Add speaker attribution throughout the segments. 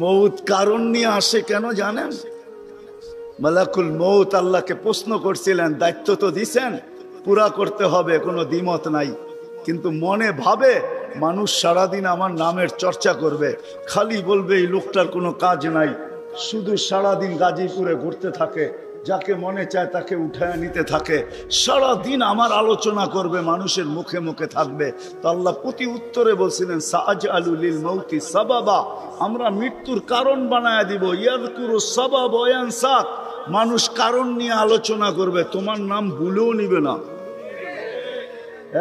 Speaker 1: মৌত কারণ নিয়ে আসে কেন জানেন? মালাকুল মৌত আল্লাহকে প্রশ্ন করছিলেন, দায়িত্ব তো দিছেন, পুরা করতে হবে, কোনো দ্বিমত নাই। কিন্তু মনে ভাবে মানুষ সারাদিন আমার নামের চর্চা করবে, খালি বলবে এই লোকটার কোনো কাজ নাই, শুধু সারাদিন গাজীপুরে ঘুরতে থাকে, যাকে মনে চায় তাকে উঠায় নিতে থাকে, সারাদিন আমার আলোচনা করবে, মানুষের মুখে মুখে থাকবে। তো আল্লাহ প্রতি উত্তরে বলছিলেন, সাআজআলু লিল মাউতি সাবাবা, আমরা মৃত্যুর কারণ বানায় দিব। ইয়াযকুরু সাবাব ওয়া ইয়ানসাক, মানুষ কারণ নিয়ে আলোচনা করবে, তোমার নাম ভুলেও নিবে না।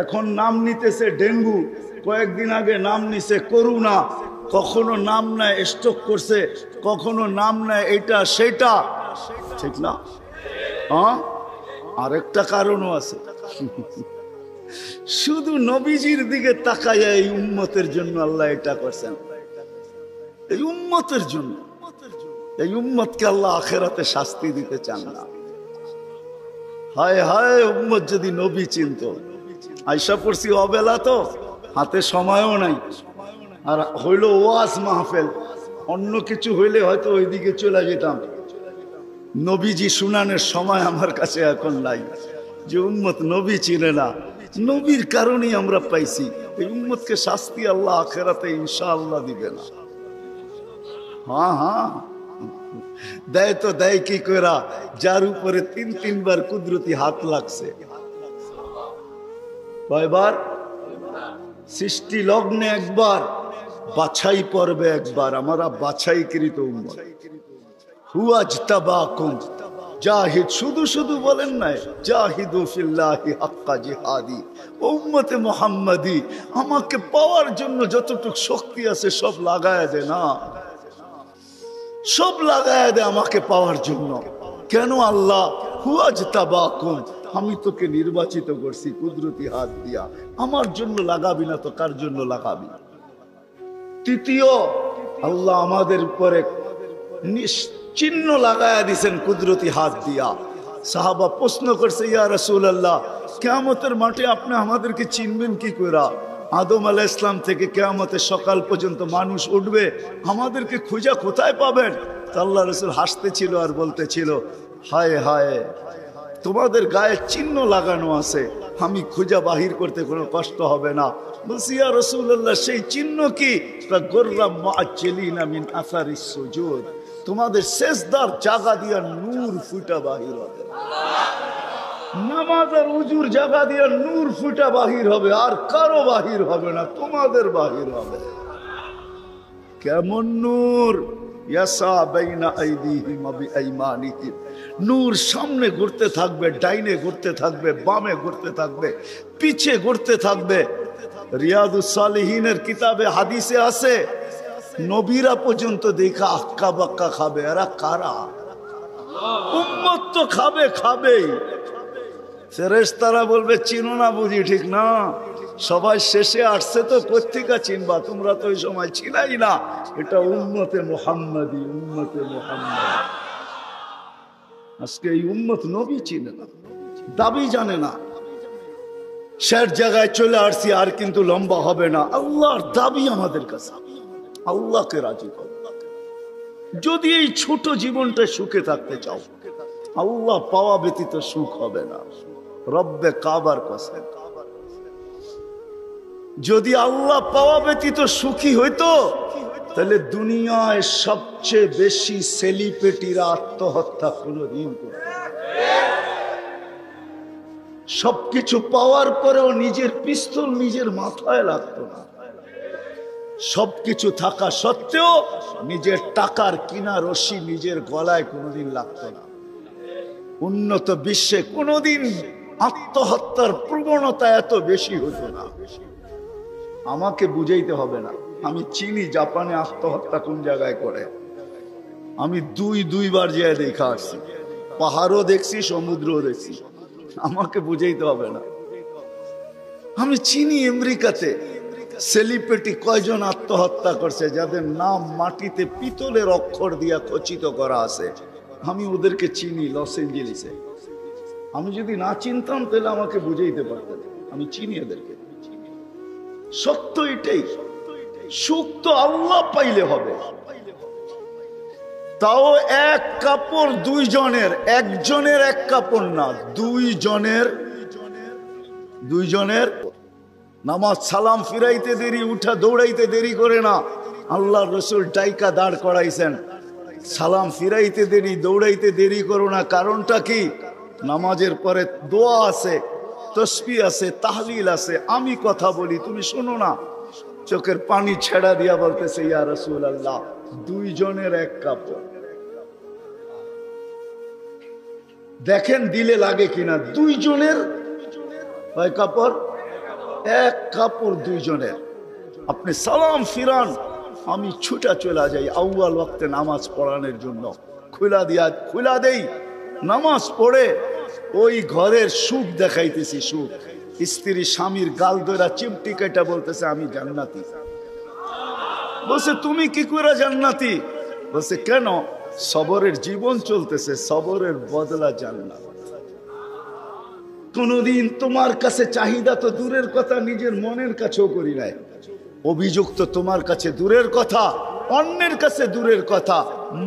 Speaker 1: এখন নাম নিতেছে ডেঙ্গু, কয়েকদিন আগে নাম নিছে করোনা, কখনো নাম নেয় স্ট্রোক করছে, কখনো নাম নেয় এটা সেটা, ঠিক না? হ্যাঁ, আরেকটা কারণও আছে। শুধু নবীজির দিকে তাকাইয়া এই উম্মতের জন্য আল্লাহ এটা করছেন, এই উম্মতের জন্য। এই উম্মতকে আল্লাহ আখেরাতে শাস্তি দিতে চান না। হায় হায়, উম্মত যদি নবী চিনত। আয়সা পড়ছি অবেলা, তো হাতে সময়ও নাই, আর হইল ওয়াজ মাহফিল, অন্য কিছু হইলে হয়তো ওইদিকে চলে যেতাম। নবীজি শুনানের সময় আমার কাছে এখন নাই। যে উম্মত নবী চিনে না, নবীর কারণেই আমরা পাইছি। এই উম্মতকে শাস্তি আল্লাহ আখেরাতে ইনশাআল্লাহ দিবে না। হ্যাঁ হ্যাঁ, দেয় তো দেয় কি কইরা, যার উপরে তিনবার কুদরতি হাত লাগছে। কয়বার? সৃষ্টি লগ্নে একবার, বাছাই পর্বে একবার। আমরা বাছাইকৃত উম্মত। হুয়াজতাবাকুম, জাহিদ, শুধু শুধু বলেন নাই, জাহিদু ফিল্লাহি হাক্কা জিহাদি। উম্মতে মুহাম্মাদি, আমাকে পাওয়ার জন্য যতটুকু শক্তি আছে সব লাগায় দে না, সব লাগায় দে আমাকে পাওয়ার জন্য। কেন আল্লাহ? হুয়াজতাবাকুম, আমি তোকে নির্বাচিত করছি কুদরতি হাত দিয়া, আমার জন্য লাগাবি না তো কার জন্য লাগাবি? তৃতীয়, আল্লাহ আমাদের উপরে চিহ্ন লাগায়া দিছেন কুদরতি হাত দিয়া। সাহাবা প্রশ্ন করছে, ইয়া রাসূলুল্লাহ, কিয়ামতের মাঠে আপনি আমাদেরকে চিনবেন কি কইরা? আদম আলাইহিস সালাম থেকে কিয়ামতের সকাল পর্যন্ত মানুষ উঠবে, আমাদেরকে খুঁজা কোথায় পাবেন? আল্লাহ রাসূল হাসতেছিল আর বলতেছিল, হায় হায়, তোমাদের গায়ে চিহ্ন লাগানো আছে, আমি খুঁজা বাহির করতে কোনো কষ্ট হবে না। বলছি, ইয়া রাসূলুল্লাহ, সেই চিহ্ন কি? গুররাম মুআজ্জিলিনা মিন আসারিস সুজুদ, তোমাদের সেজদার জায়গা দিয়া নূর ফুটা বাহির হবে। নামাজ আর উজুর জায়গা দিয়া নূর ফুটা বাহির হবে, আর কারো বাহির হবে না, তোমাদের বাহির হবে। কেমন নূর? ইয়াসা বাইনা আইদিহিম ওয়া বিআইমানিহিম, নূর সামনে ঘুরতে থাকবে, ডাইনে ঘুরতে থাকবে, বামে ঘুরতে থাকবে, পিছে ঘুরতে থাকবে। রিয়াদুস সালিহিনের কিতাবে হাদিসে আছে, নবীরা পর্যন্ত দেখা আক্কা বাক্কা খাবে। এরা কারা? উম্মত তো খাবে, খাবেই। ফেরেশতারা বলবে, চিনো না বুঝি? ঠিক না, সবাই শেষে আসছে তো কোত্থেকে চিনবা, তোমরা তো ওই সময় ছিলাই না। এটা উম্মতে মুহাম্মাদি, উম্মতে মুহাম্মাদি। আজকে এই উম্মত নবী চিনে না, দাবি জানে না। শেষ জায়গায় চলে আসছি, আর কিন্তু লম্বা হবে না। আল্লাহর দাবি আমাদের কাছে, আল্লাহকে রাজি করো। যদি এই ছোট জীবনটা সুখে থাকতে চাও, আল্লাহ পাওয়া ব্যতীত সুখ হবে না। রব্বে কাবার কসম, যদি আল্লাহ পাওয়া ব্যতীত সুখী হইতো, তাহলে দুনিয়ায় সবচেয়ে বেশি সেলিব্রিটিরা আত্মহত্যা কোনদিন করত। সবকিছু পাওয়ার পরেও নিজের পিস্তল নিজের মাথায় লাগতো না। সবকিছু থাকা সত্ত্বেও নিজের টাকার কিনা রশি নিজের গলায় কোনোদিন লাগতো না। উন্নত বিশ্বে কোনোদিন আত্মহত্যার প্রবণতা এত বেশি হতো না। আমাকে বুঝাইতে হবে না, আমি চিনি জাপানে আত্মহত্যা কোন জায়গায় করে। আমি দুইবার যেয়ে দেখা আসছি, পাহাড়ও দেখছি, সমুদ্রও দেখছি। আমাকে বুঝাইতে হবে না, আমি চিনি আমেরিকাতে সেলিব্রিটি কয়জন আত্মহত্যা করছে, যাদের নাম মাটিতে পিতলের অক্ষর দিয়া খচিত করা আছে। আমি ওদেরকে চিনি লস এঞ্জেলিসে। আমি যদি না চিনতাম তাহলে আমাকে বুঝাইতে পারতেন। আমি চিনি এদেরকে। সত্য এটাই, সুখ তো আল্লাহ পাইলে হবে। তাও এক কাপড় দুইজনের, একজনের এক কাপড় না, দুইজনের। নামাজ সালাম ফিরাইতে দেরি, উঠা দৌড়াইতে দেরি করে না। আল্লাহ রসুল ডাইকা দাঁড় করাইছেন, সালাম ফিরাইতে দেরি, দৌড়াইতে দেরি করো না। কারণটা কি? নামাজের পরে দোয়া আছে, তসবিহ আছে, তাহলিল আছে। আমি কথা বলি, তুমি শোনো না। চোখের পানি ছেড়া দিয়া বলতেছে, ইয়া রাসূলুল্লাহ, দুইজনের এক কাপড়। দেখেন দিলে লাগে কিনা। দুইজনের কয় কাপড়? এক কাপড় দুইজনের। আপনি সালাম ফিরান, আমি ছুটা চলে যাই আউয়াল ওয়াক্তে নামাজ পড়ানোর জন্য। খুলা দেই, নামাজ পড়ে ওই ঘরের সুখ দেখাইতেছি, সুখ। স্ত্রী স্বামীর গাল ধরা চিমটি কেটে বলতেছে, আমি জান্নাতি। বলছে, তুমি কি করে জান্নাতি? বলছে, কেন? সবরের জীবন চলতেছে, সবরের বদলা জান্নাত। কোনদিন তোমার কাছে চাহিদা তো দূরের কথা, নিজের মনের কাছেও করি নাই। অভিযোগ তো তোমার কাছে দূরের কথা, অন্যের কাছে দূরের কথা,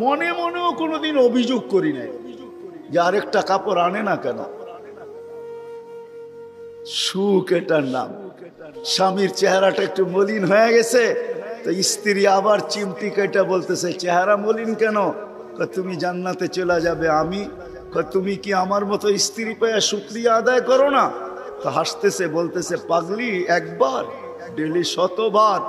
Speaker 1: মনে মনেও কোনোদিন অভিযোগ করি নাই যে আরেকটা কাপড় আনে না কেন। সুখ এটার নাম। স্বামীর চেহারাটা একটু মলিন হয়ে গেছে, তো স্ত্রী আবার চিমটি কেটে বলতেছে, চেহারা মলিন কেন? তুমি জান্নাতে চলে যাবে। আমি তুমি কি আমার মতো স্ত্রী পেয়ে শুকরিয়া আদায় করো না? তো হাসতেছে, বলতেছে, পাগলি, একবার ডেলি 100বার।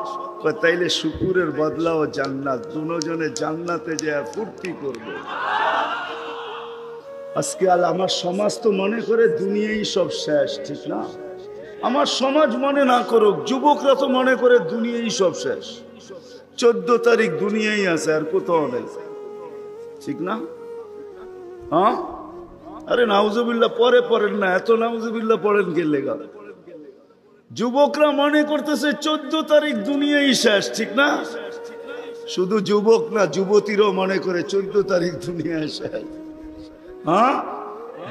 Speaker 1: তাইলে শুকুরের বদলাও জান্নাত। দুজনে জান্নাতে যে ফুর্তি করবে। আজকে আমার সমাজ তো মনে করে দুনিয়াই সব শেষ, ঠিক না? আমার সমাজ মনে না করুক, যুবকরা তো মনে করে দুনিয়াই সব শেষ। 14 তারিখ দুনিয়াই আছে, আর কোথাও নেই, ঠিক না? হ্যাঁ, আরে নাউজুবিল্লাহ পরে পড়েন না, এত নাউজুবিল্লাহ পড়েন কে লেগা? যুবকরা মনে করতেছে 14 তারিখ দুনিয়াই শেষ, ঠিক না? শুধু যুবক না, যুবতীরও মনে করে 14 তারিখ দুনিয়ায় শেষ। হ্যাঁ,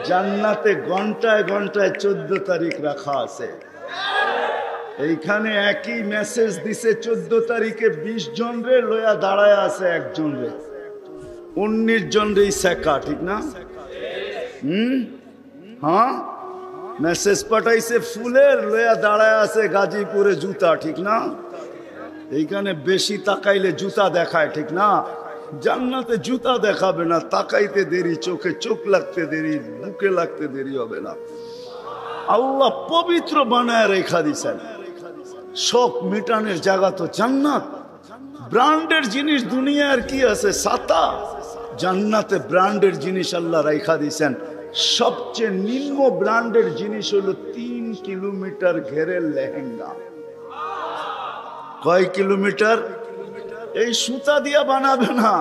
Speaker 1: জান্নাতে ঘন্টায় ঘন্টায় 14 তারিখ রাখা আছে। এইখানে একই মেসেজ দিছে, 14 তারিখে 20 জন রে লয়া দাঁড়ায় আছে, একজন রে 19 জন রে শেখা, ঠিক না? হ্যাঁ, মেসেজ পাঠাইছে ফুলের, লয়া দাঁড়ায় আছে গাজীপুরে জুতা, ঠিক না? এইখানে বেশি তাকাইলে জুতা দেখায়, ঠিক না? জান্নাতে জুতা দেখাবে না, তাকাইতে দেরি, চোখে চোখ লাগতে দেরি, বুকে লাগতে দেরি হবে না। আল্লাহ পবিত্র বানায় রেখা দিছেন। শোক মিটানের জায়গা তো জান্নাত। ব্র্যান্ডের জিনিস দুনিয়ার কি আছে? ছাতা। জান্নাতে ব্র্যান্ডের জিনিস আল্লাহ রেখা দিছেন। সবচেয়ে নিম্ন ব্র্যান্ডের জিনিস হলো 3 কিলোমিটার ঘেরের লেহেঙ্গা। কয় কিলোমিটার? এই সুতা দিয়া বানাবে না,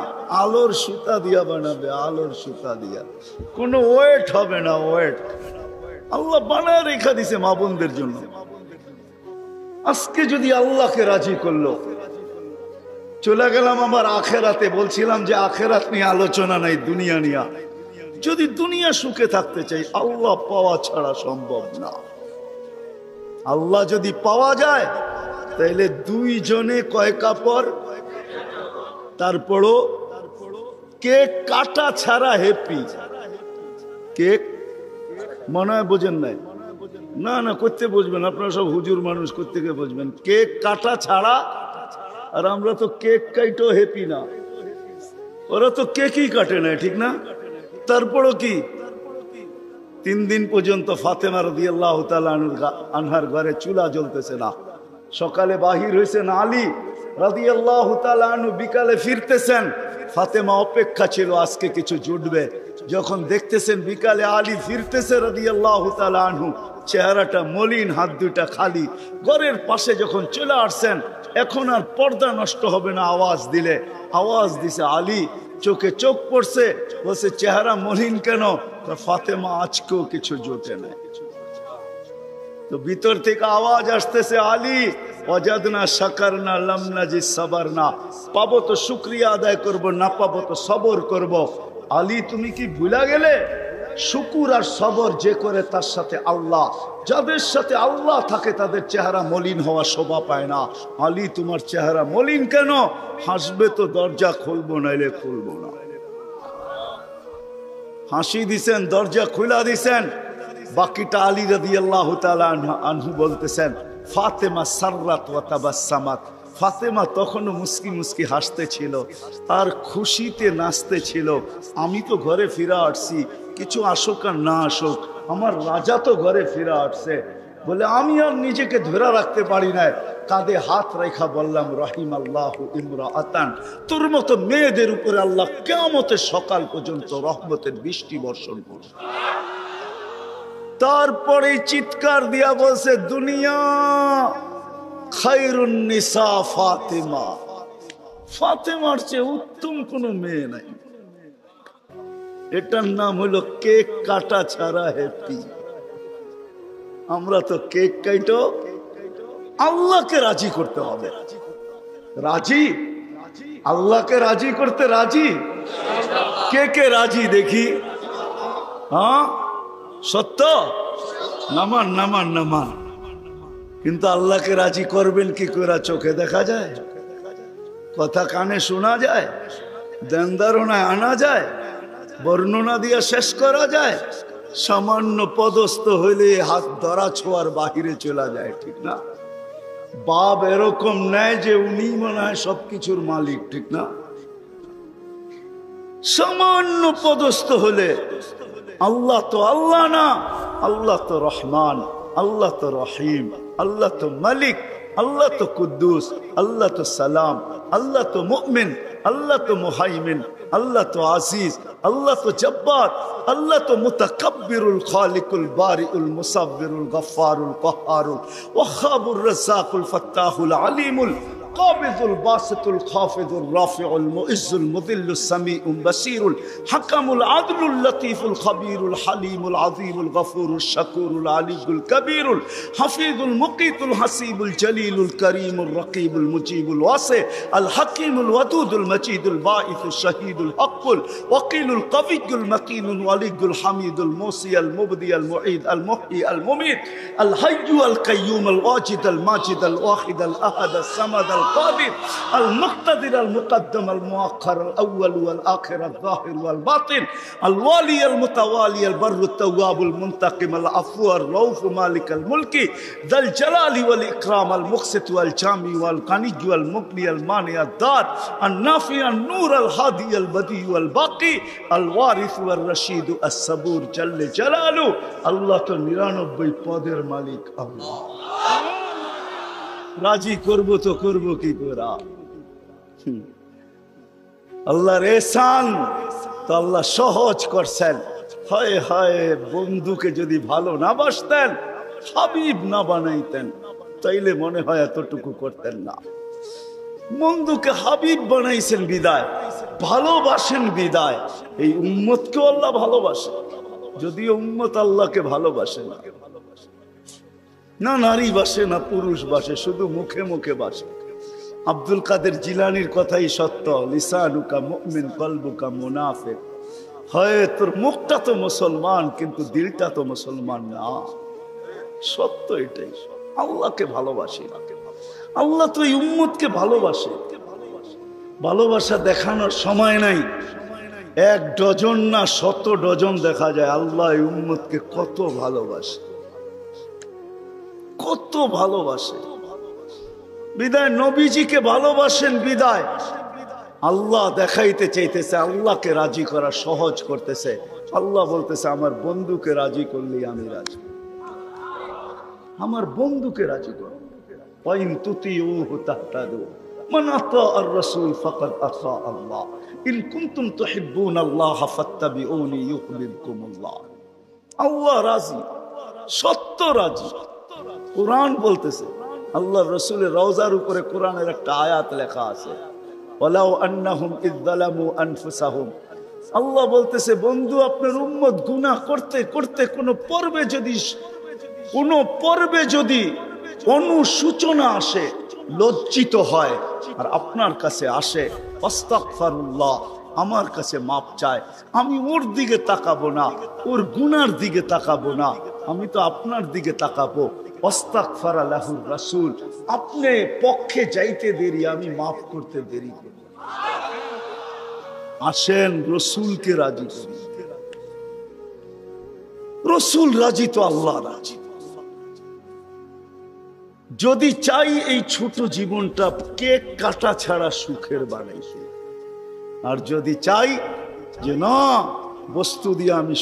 Speaker 1: আলোর সুতা দিয়া বানাবে, আলোর সুতা দিয়া। কোনো ওয়েট হবে না, ওয়েট। আল্লাহ বানায় রেখা দিছে মা বোনদের জন্য। আজকে যদি আল্লাহকে রাজি করলো, চলে গেলাম আমার আখেরাতে। বলছিলাম যে আখেরাত নিয়ে আলোচনা নাই, দুনিয়া নিয়ে। যদি দুনিয়া সুখে থাকতে চাই, আল্লাহ পাওয়া ছাড়া সম্ভব না। আল্লাহ যদি পাওয়া যায়, তাইলে দুইজনে কয় কাপড়? তারপরও কেক কাটা ছাড়া হ্যাপি। কেক মনে হয় বোঝেন নাই? না না, করতে বুঝবেন, আপনারা সব হুজুর মানুষ, করতে গিয়ে বুঝবেন। কেক কাটা ছাড়া। আর আমরা তো কেক কাইটেও হ্যাপি না, ওরা তো কেকই কাটে না, ঠিক না? তারপরও কি 3 দিন পর্যন্ত ফাতেমা রাদিয়াল্লাহু তাআলা আনহার ঘরে চুলা জ্বলতেছে না। সকালে বাহির হয়েছেন আলী রাদিয়াল্লাহু তাআলা আনহু, বিকালে ফিরতেছেন। ফাতেমা অপেক্ষা ছিল আজকে কিছু জুটবে। যখন দেখতেছেন বিকালে আলী ফিরতেছে রাদিয়াল্লাহু তাআলা আনহু, চেহারাটা মলিন, হাত দুটা খালি। ঘরের পাশে যখন চলে আসছেন, এখন আর পর্দা নষ্ট হবে না আওয়াজ দিলে। আওয়াজ দিছে আলী, চোখে চোখ পড়ছে, বলছে চেহারা মলিন কেন? ফাতেমা আজকেও কিছু জোটে না। তো ভিতর থেকে আওয়াজ আসতেছে, আলী ওয়াজাদনা শাকারনা লাম নাজি সাবারনা। পাবো তো শুকরিয়া আদায় করব, না পাবো তো সবর করব। আলী তুমি কি ভুলা গেলে? শুকুর আর সবর যে করে তার সাথে আল্লাহ। যাদের সাথে আল্লাহ থাকে তাদের চেহারা মলিন হওয়া শোভা পায় না। আলী তোমার চেহারা মলিন কেন? হাসবে তো দরজা খুলবো, নাইলে খুলবো না। হাসি দিছেন, দরজা খুলা দিছেন। বাকিটা আলী রাদিয়াল্লাহু তাআলা আনহু বলতেছেন, ফাতেমা সাররাত ওয়া তাবাসসামাত। ফাতেমা তখনও মুস্কি মুস্কি হাসতেছিল আর খুশিতে নাচতেছিল। আমি তো ঘরে ফিরে আসছি, কিছু আসুক আর না আসুক, আমার রাজা তো ঘরে ফিরে আসছে। বলে আমি আর নিজেকে ধরে রাখতে পারি না, কাঁধে হাত রেখা বললাম, রাহিমাল্লাহু ইমরাআতান, তোর মতো মেয়েদের উপরে আল্লাহ কিয়ামতের সকাল পর্যন্ত রহমতের বৃষ্টি বর্ষণ করবে। তারপরে চিৎকার দিয়া বলছে, দুনিয়া খায়রুন নিসা ফাতেমা, ফাতেমার চেয়ে উত্তম কোন মেয়ে নাই। এটার নাম হলো কেক কাটা ছাড়া হ্যাপি। আমরা তো কেক কাটো, আল্লাহকে রাজি করতে হবে। রাজি, আল্লাহকে রাজি করতে রাজি। কে কে রাজি দেখি? হ্যাঁ সত্য, নামান নামান নামান। কিন্তু আল্লাহকে রাজি করবেন কি করে? চোখে দেখা যায়, কথা কানে শোনা যায়, দেন ধারণায় আনা যায়, বর্ণনা দিয়ে শেষ করা যায়? সামান্য পদস্থ হইলে হাত ধরা ছোঁয়ার বাহিরে চলে যায়, ঠিক না? বাপ এরকম নেয় যে উনি মনে হয় সবকিছুর মালিক, ঠিক না? সামান্য পদস্থ হলে আল্লাহ তো আল্লাহ না, আল্লাহ তো রহমান, আল্লাহ তো রহিম, আল্লাহ তো মালিক, আল্লাহ তো কুদ্দুস, আল্লাহ তো সালাম, আল্লাহ তো মুমিন, আল্লাহ তো মুহাইমিন, আল্লাহ তো আজিজ, আল্লাহ তো জব্বার, আল্লাহ তো মুতাকাব্বিরুল খালিকুল বারিউল মুসাব্বিরুল গফফারুল কহ্হারুল ওয়াহাবুর রাজ্জাকুল ফাত্তাহুল আলিমুল قابض الباسط الخافض الرافع المؤز المذل السميع البصير الحكم العدل اللطيف الخبير الحليم العظيم الغفور الشكور العلي الكبير الحفيظ المقيت الحسيب الجليل الكريم الرقيب المجيب الواسع الحكيم الودود المجيد الباعث الشهيد الحق الوكيل القوي المتين الولي الحميد الموصي المبدي المعيد المحيي المميت الحي القيوم الواجد الماجد الواحد الأحد الصمد القادر المقتدر المقدم المؤخر الأول والآخر الظاهر والباطن الوالي المتوالي البر التواب المنتقم العفو الرؤوف مالك الملك ذا الجلال والإكرام المقسط والجامع والغني والمغني المانع الدار النافع النور الهادي البديع والباقي الوارث والرشيد الصبور جل جلاله الله তো 99 পদের মালিক আল্লাহ। রাজি করবো তো করবো কি করে? আল্লাহর এহসান তো আল্লাহ সহজ করছেন। হায় হায়, বন্ধুকে যদি ভালো না বাসতেন, হাবিব না বানাইতেন, তাইলে মনে হয় এতটুকু করতেন না। বন্ধুকে হাবিব বানাইছেন বিদায়, ভালোবাসেন বিদায়। এই উম্মতকে আল্লাহ ভালোবাসে, যদিও উম্মত আল্লাহকে ভালোবাসে না, না নারী বাসে না পুরুষ বাসে, শুধু মুখে মুখে বাসে। আব্দুল কাদের জিলানির কথাই সত্য, লিসানুকা মুমিন কলবুকা মুনাফিক। হয় তোর মুখটা তো মুসলমান কিন্তু দিলটা তো মুসলমান না। সত্য এটাই। আল্লাহকে ভালোবাসি, আল্লাহ তো এই উম্মতকে ভালোবাসে। ভালোবাসা দেখানোর সময় নাই, 1 ডজন না 100 ডজন দেখা যায় আল্লাহ এই উম্মতকে কত ভালোবাসে, কত ভালোবাসে। বিদায় নবীজিকে ভালোবাসেন বিদায় আল্লাহ দেখাইতে চাইতেছে, আল্লাহকে রাজি করা সহজ করতেছে। আল্লাহ বলতেছে আমার বন্ধুকে রাজি করলেই আমি রাজি, আমার বন্ধুকে রাজি করো। ওয়াইন তুতিউহু তাহতাদু মান আতাআর রাসূল ফাকাদ আতা আল্লাহ ইন কুনতুম তুহিব্বুনাল্লাহ ফাত্তাবিউনি ইউহিব্বুকুমুল্লাহ। আল্লাহ রাজি, সত্য রাজি। কোরআন বলতেছে, আল্লাহ রসুলের রওজার উপরে কোরআনের একটা আয়াত লেখা আছে, ওয়ালাউ আন্নাহুম ইয যালামু আনফুসাহুম। আল্লাহ বলতেছে বন্ধু আপনার উম্মত গুনাহ করতে করতে কোন পর্বে যদি অনুসূচনা আসে, লজ্জিত হয় আর আপনার কাছে আসে, আস্তাগফিরুল্লাহ, আমার কাছে মাপ চায়, আমি ওর দিকে তাকাবো না, ওর গুনার দিকে তাকাবো না, আমি তো আপনার দিকে তাকাবো। আস্তাগফারা লাহুর রাসূল, আপনি পক্ষে যাইতে দেরি, আমি মাফ করতে দেরি করব। আসেন রসুলকে রাজি করি। রসুল রাজি তো আল্লাহ রাজি। যদি চাই এই ছোট জীবনটা কেক কাটা ছাড়া সুখের বানাইছে, আর যদি চাই যে না বস্তু দিয়ে আমি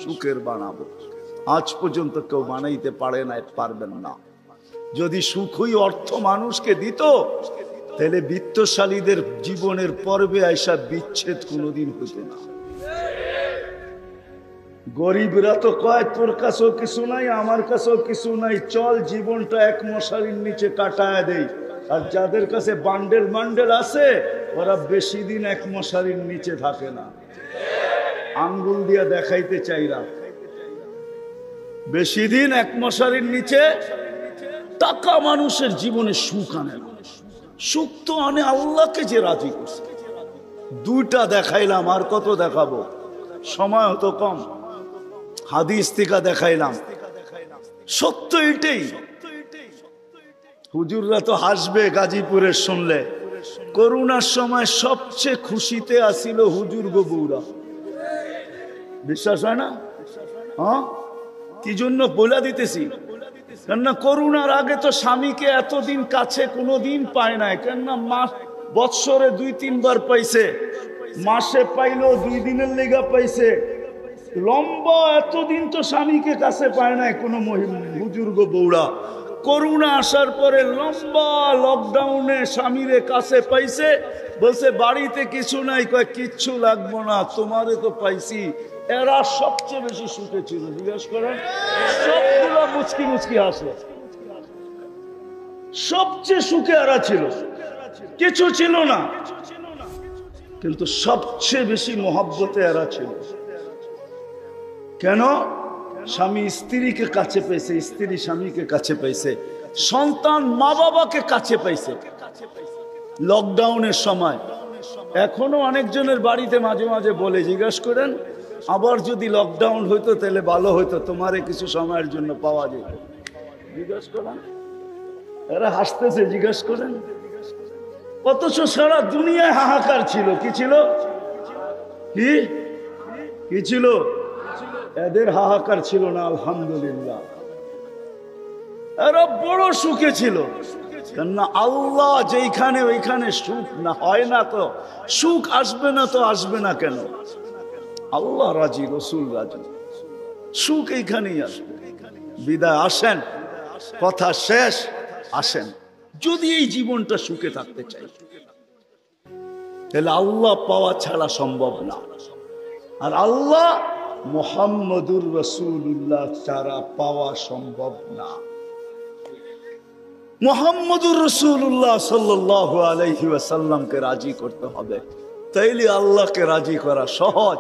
Speaker 1: সুখের বানাবো, আজ পর্যন্ত কেউ বানাইতে পারবেন না। যদি সুখই অর্থ মানুষকে দিত, তাহলে বিত্তশালীদের জীবনের পর্বে আইসা বিচ্ছেদ কোনোদিন হতো না। গরিবরা তো কয় তোর কাছেও কিছু নাই, আমার কাছেও কিছু নাই, চল জীবনটা এক মশারির নিচে কাটায় দেই। আর যাদের কাছে বান্ডেল বান্ডেল আছে, ওরা বেশি দিন এক মশারির নিচে থাকে না। আঙ্গুল দিয়া দেখাইতে চাইরা বেশি দিন এক মশারির নিচে। টাকা মানুষের জীবনে সুখ আনে না, সুখ তো আনে আল্লাহকে যে রাজি করছে। দুইটা দেখাইলাম, আর কত দেখাবো, সময় হতো কম। হাদিস থেকে দেখাইলাম, সত্য এটাই। হুজুররা তো হাসবে গাজীপুরের শুনলে। করোনার সময় সবচেয়ে খুশিতে আসিল হুজুর গো বউরা, বিশ্বাস হয় না? হ্যাঁ, কি জন্য বলে দিতেছি, কেননা করোনার আগে তো স্বামীকে এতদিন কাছে কোনোদিন পায় নাই। কেননা বৎসরে 2-3 বার পাইছে, মাসে পাইলো 2 দিনের লেগা পাইছে। লম্বা এতদিন তো স্বামীকে কাছে পায় নাই কোনো বুজুর্গ বউরা। করোনা আসার পরে লম্বা লকডাউনে স্বামীরে কাছে পাইছে, বলছে বাড়িতে কিছু নাই, কয় কিচ্ছু লাগবো না, তোমারে তো পাইছি। এরা সবচেয়ে বেশি সুখে ছিল, জিজ্ঞাসা করেন। সবগুলো মুচকি মুচকি হাসে, সবচেয়ে সুখে এরা ছিল, কিছু ছিল না, কিন্তু সবচেয়ে বেশি মহব্বতে এরা ছিল। কেন? স্বামী স্ত্রীকে কাছে পেয়েছে, স্ত্রী স্বামীকে কাছে পেয়েছে, সন্তান মা বাবাকে কাছে পেয়েছে লকডাউনের সময়। এখনো অনেকজনের বাড়িতে মাঝে মাঝে বলে, জিজ্ঞাসা করেন আবার যদি লকডাউন হইতো তাহলে ভালো হইতো, তোমারে কিছু সময়ের জন্য পাওয়া যেত। জিজ্ঞাসা করেন, এরা হাসতেছে, জিজ্ঞাসা করেন। অথচ সারা দুনিয়ায় হাহাকার ছিল। কি ছিল? কি ছিল? এদের হাহাকার ছিল না, আলহামদুলিল্লাহ। এরা বড় সুখে ছিল। কেননা আল্লাহ যেখানে ওইখানে সুখ না হয় না, তো সুখ আসবে না, তো আসবে না কেন? আল্লাহ রাজি, রসুল রাজি, সুখ এইখানেই আসবে। বিদায় আসেন, কথা শেষ, আসেন। যদি এই জীবনটা সুখে থাকতে চাই, তাহলে আল্লাহ পাওয়া ছাড়া সম্ভব না। আর আল্লাহ মুহাম্মদুর রাসূলুল্লাহ ছাড়া পাওয়া সম্ভব না। মুহাম্মদুর রাসূলুল্লাহ সাল্লাল্লাহু আলাইহি ওয়াসাল্লামকে রাজি করতে হবে, তাইলে আল্লাহকে রাজি করা সহজ।